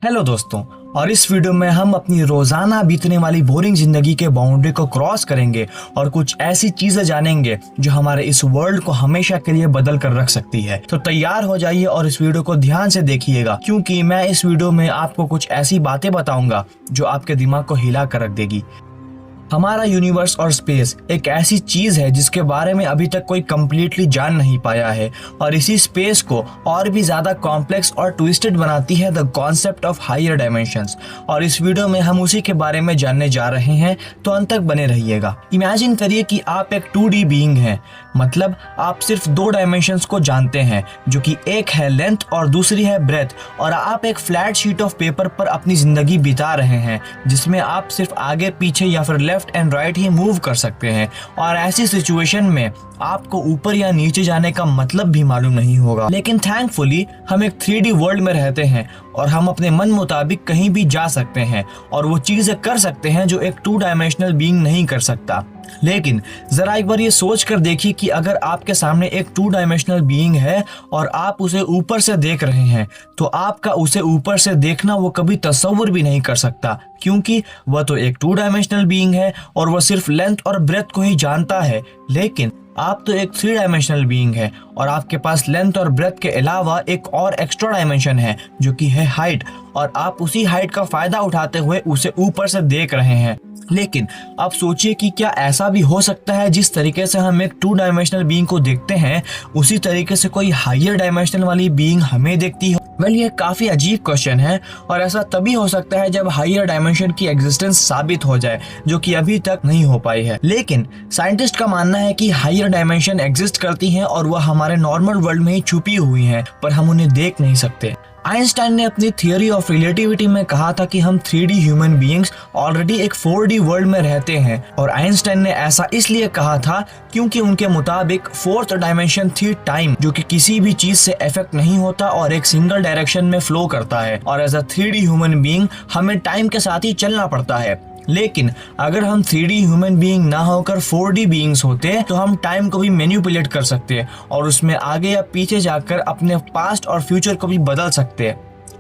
Hello दोस्तों। और इस वीडियो में हम अपनी रोजाना बीतने वाली बोरिंग जिंदगी के बाउंड्री को क्रॉस करेंगे और कुछ ऐसी चीजें जानेंगे जो हमारे इस वर्ल्ड को हमेशा के लिए बदल कर रख सकती है। तो तैयार हो जाइए और इस वीडियो को ध्यान से देखिएगा, क्योंकि मैं इस वीडियो में आपको कुछ ऐसी बातें बताऊंगा जो आपके दिमाग को हिला कर रख देगी। हमारा यूनिवर्स और स्पेस एक ऐसी चीज है जिसके बारे में अभी तक कोई कंप्लीटली जान नहीं पाया है, और इसी स्पेस को और भी ज्यादा कॉम्प्लेक्स और ट्विस्टेड बनाती है the concept of higher dimensions. और इस वीडियो में हम उसी के बारे में जानने जा रहे हैं, तो अंत तक बने रहिएगा। इमेजिन करिए कि आप एक 2D बीइंग हैं, मतलब आप सिर्फ 2 डायमेंशंस को जानते हैं, जो कि एक है लेंथ और दूसरी है ब्रेथ, और आप एक फ्लैट शीट ऑफ पेपर पर अपनी जिंदगी बिता रहे हैं जिसमें आप सिर्फ आगे पीछे या फिर left and right he move कर सकते हैं। और ऐसी सिचुएशन में आपको ऊपर या नीचे जाने का मतलब भी मालूम नहीं होगा। लेकिन थैंकफुली हम एक 3D वर्ल्ड में रहते हैं और हम अपने मन मुताबिक कहीं भी जा सकते हैं और वो चीजें कर सकते हैं जो एक 2 डायमेंशनल बीइंग नहीं कर सकता। लेकिन जरा एक बार ये सोच कर देखिए कि अगर आपके सामने एक 2 डायमेंशनल बीइंग है और आप उसे ऊपर से देख रहे हैं, तो आपका उसे ऊपर से देखना वो कभी तस्वुर भी नहीं कर सकता, क्योंकि वह तो एक 2 डायमेंशनल बीइंग है और वह सिर्फ लेंथ और ब्रेथ को ही जानता है। लेकिन आप तो एक 3 डायमेंशनल बीइंग है और आपके पास लेंथ और ब्रेथ के अलावा एक और एक्स्ट्रा डायमेंशन है जो कि है हाइट, और आप उसी हाइट का फायदा उठाते हुए उसे ऊपर से देख रहे हैं। लेकिन अब सोचिए कि क्या ऐसा भी हो सकता है जिस तरीके से हम एक 2 डायमेंशनल बीइंग को देखते हैं उसी तरीके से कोई हायर डायमेंशनल वाली बीइंग हमें देखती हो? वेल, ये काफी अजीब क्वेश्चन है, और ऐसा तभी हो सकता है जब हायर डायमेंशन की एग्जिस्टेंस साबित हो जाए, जो कि अभी तक नहीं हो पाई है। लेकिन साइंटिस्ट का मानना है कि हायर डायमेंशन एग्जिस्ट करती हैं और वह हमारे नॉर्मल वर्ल्ड में ही छुपी हुई हैं, पर हम उन्हें देख नहीं सकते। आइंस्टाइन ने अपनी थियोरी ऑफ रिलेटिविटी में कहा था कि हम 3D ह्यूमन बीइंग्स ऑलरेडी एक 4D वर्ल्ड में रहते हैं, और आइंस्टाइन ने ऐसा इसलिए कहा था क्योंकि उनके मुताबिक 4th डायमेंशन थी टाइम, जो कि किसी भी चीज से इफेक्ट नहीं होता और एक सिंगल डायरेक्शन में फ्लो करता है, और as a 3D human being हमें टाइम के साथ ही चलना पड़ता है। लेकिन अगर हम 3D ह्यूमन बीइंग ना होकर 4D बीइंग्स होते तो हम टाइम को भी मैनिपुलेट कर सकते और उसमें आगे या पीछे जाकर अपने पास्ट और फ्यूचर को भी बदल सकते।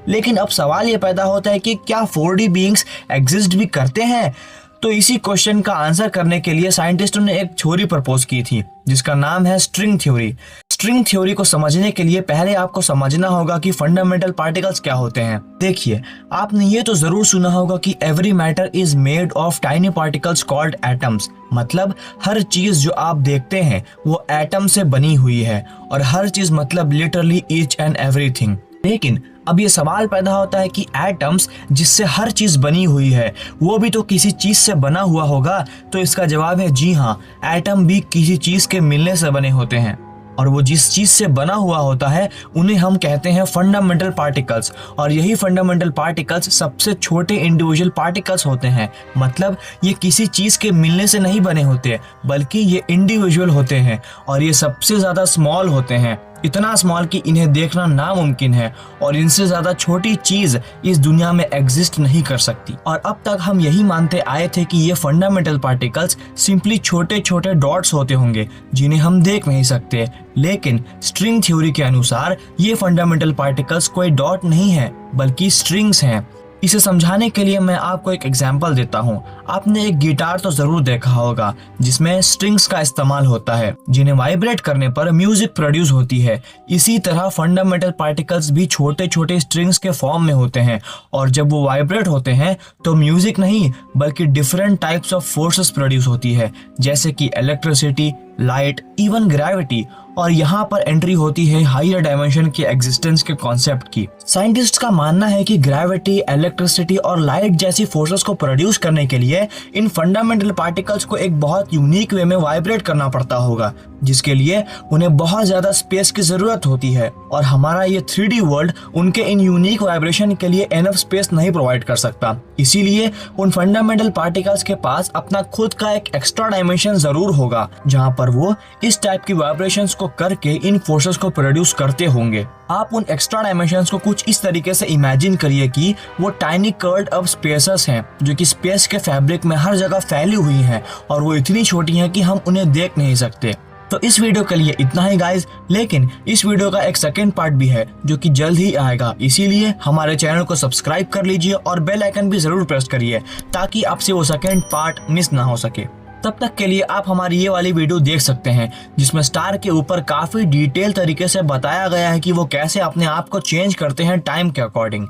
लेकिन अब सवाल ये पैदा होता है कि क्या 4D बीइंग्स एग्जिस्ट भी करते हैं? तो इसी क्वेश्चन का आंसर करने के लिए साइंटिस्टों ने एक थ्योरी प्रपोज की थी जिसका नाम है स्ट्रिंग थ्योरी। स्ट्रिंग थ्योरी को समझने के लिए पहले आपको समझना होगा कि फंडामेंटल पार्टिकल्स क्या होते हैं। देखिए, आपने ये तो जरूर सुना होगा कि every matter is made of tiny particles called atoms, मतलब हर चीज जो आप देखते हैं वो एटम से बनी हुई है, और हर चीज मतलब लिटरली ईच एंड एवरीथिंग। लेकिन अब ये सवाल पैदा होता है कि एटम्स जिससे हर चीज बनी हुई है वो भी तो किसी चीज से बना हुआ होगा। तो इसका जवाब है जी हाँ, एटम भी किसी चीज के मिलने से बने होते हैं, और वो जिस चीज से बना हुआ होता है उन्हें हम कहते हैं फंडामेंटल पार्टिकल्स। और यही फंडामेंटल पार्टिकल्स सबसे छोटे इंडिविजुअल पार्टिकल्स होते हैं, मतलब ये किसी चीज के मिलने से नहीं बने होते बल्कि ये इंडिविजुअल होते हैं, और ये सबसे ज्यादा स्मॉल होते हैं, इतना स्मॉल कि इन्हें देखना नामुमकिन है, और इनसे ज्यादा छोटी चीज इस दुनिया में एग्जिस्ट नहीं कर सकती। और अब तक हम यही मानते आए थे कि ये फंडामेंटल पार्टिकल्स सिंपली छोटे छोटे डॉट्स होते होंगे जिन्हें हम देख नहीं सकते। लेकिन स्ट्रिंग थ्योरी के अनुसार ये फंडामेंटल पार्टिकल्स कोई डॉट नहीं है बल्कि स्ट्रिंग्स हैं। इसे समझाने के लिए मैं आपको एक एग्जाम्पल देता हूँ। आपने एक गिटार तो जरूर देखा होगा जिसमें स्ट्रिंग्स का इस्तेमाल होता है जिन्हें वाइब्रेट करने पर म्यूजिक प्रोड्यूस होती है। इसी तरह फंडामेंटल पार्टिकल्स भी छोटे छोटे स्ट्रिंग्स के फॉर्म में होते हैं, और जब वो वाइब्रेट होते हैं तो म्यूजिक नहीं बल्कि different types of forces produce होती है, जैसे कि इलेक्ट्रिसिटी, लाइट, इवन ग्रेविटी। और यहाँ पर एंट्री होती है हायर डायमेंशन के एग्जिस्टेंस के कॉन्सेप्ट की। साइंटिस्ट का मानना है कि ग्रेविटी, इलेक्ट्रिसिटी और लाइट जैसी फोर्सेस को प्रोड्यूस करने के लिए इन फंडामेंटल पार्टिकल्स को एक बहुत यूनिक वे में वाइब्रेट करना पड़ता होगा, जिसके लिए उन्हें बहुत ज्यादा स्पेस की जरूरत होती है, और हमारा ये 3D वर्ल्ड उनके इन यूनिक वाइब्रेशन के लिए एनफ स्पेस नहीं प्रोवाइड कर सकता। इसीलिए उन फंडामेंटल पार्टिकल्स के पास अपना खुद का एक एक्स्ट्रा डायमेंशन जरूर होगा जहाँ पर वो इस टाइप की वाइब्रेशंस को करके इन फोर्सेस को प्रोड्यूस करते होंगे। आप उन एक्स्ट्रा डायमेंशंस को कुछ इस तरीके से इमेजिन करिए कि वो टाइनी कर्व्ड अप स्पेसेस हैं जो कि स्पेस के फैब्रिक में हर जगह फैली हुई हैं, और वो इतनी छोटी हैं कि हम उन्हें देख नहीं सकते। तो इस वीडियो के लिए इतना ही गाइज, लेकिन इस वीडियो का एक सेकंड पार्ट भी है जो कि जल्द ही आएगा, इसीलिए हमारे चैनल को सब्सक्राइब कर लीजिए और बेल आइकन भी जरूर प्रेस करिए ताकि आपसे वो सेकंड पार्ट मिस ना हो सके। तब तक के लिए आप हमारी ये वाली वीडियो देख सकते हैं जिसमें स्टार के ऊपर काफी डिटेल तरीके से बताया गया है कि वो कैसे अपने आप को चेंज करते हैं टाइम के according.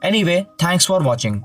Anyway, thanks for watching.